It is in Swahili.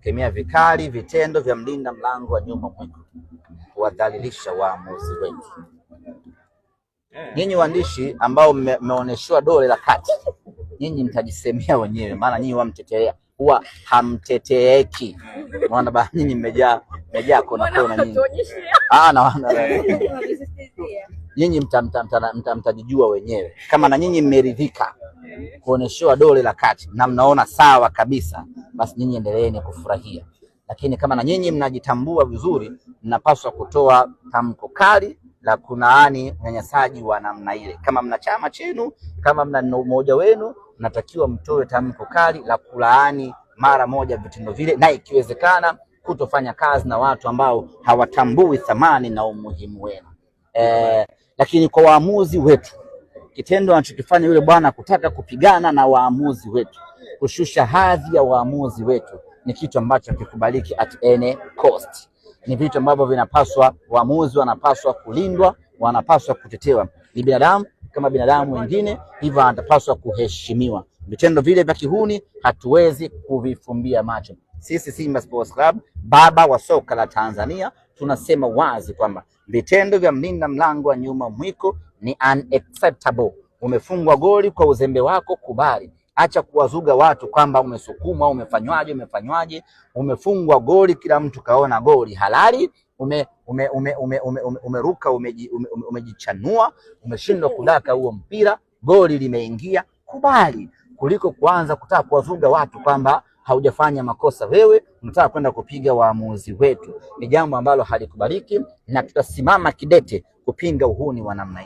kukemea vikali vitendo vya mlinda mlango wa nyuma mwiko kuwadhalilisha waamuzi wetu. Nyinyi waandishi ambao mmeonyeshwa dole la kati, nyinyi mtajisemea wenyewe, maana nyinyi huwa hamteteeki. Maana ba nyinyi mmejaa kona nyinyi. Nyinyi mtajijua wenyewe. Kama na nyinyi mmeridhika kuonyeshwa dole la kati na mnaona sawa kabisa, basi nyinyi endeleeni kufurahia. Lakini kama na nyinyi mnajitambua vizuri, mnapaswa kutoa tamko kali la kunaani unyanyasaji wa namna ile. Kama mna chama chenu, kama mna umoja wenu, mnatakiwa mtoe tamko kali la kulaani mara moja vitendo vile, na ikiwezekana kutofanya kazi na watu ambao hawatambui thamani na umuhimu wenu. Lakini kwa waamuzi wetu, kitendo anachokifanya yule bwana kutaka kupigana na waamuzi wetu, kushusha hadhi ya waamuzi wetu, ni kitu ambacho hakikubaliki at any cost. Ni vitu ambavyo vinapaswa, waamuzi wanapaswa kulindwa, wanapaswa kutetewa. Ni binadamu kama binadamu wengine, hivyo wanapaswa kuheshimiwa. Vitendo vile vya kihuni hatuwezi kuvifumbia macho. Sisi Simba Sports Club, baba wa soka la Tanzania, tunasema wazi kwamba vitendo vya mlinda mlango wa nyuma mwiko ni unacceptable. Umefungwa goli kwa uzembe wako, kubali. Acha kuwazuga watu kwamba umesukuma, umefanywaje. Umefungwa goli, kila mtu kaona goli halali. Umeruka, umejichanua, umeshindwa kudaka huo mpira, goli limeingia, kubali. Kuliko kuanza kutaka kuwazuga watu kwamba haujafanya makosa, wewe unataka kwenda kupiga waamuzi wetu. Ni jambo ambalo halikubaliki, na tutasimama kidete kupinga uhuni wa namna hii.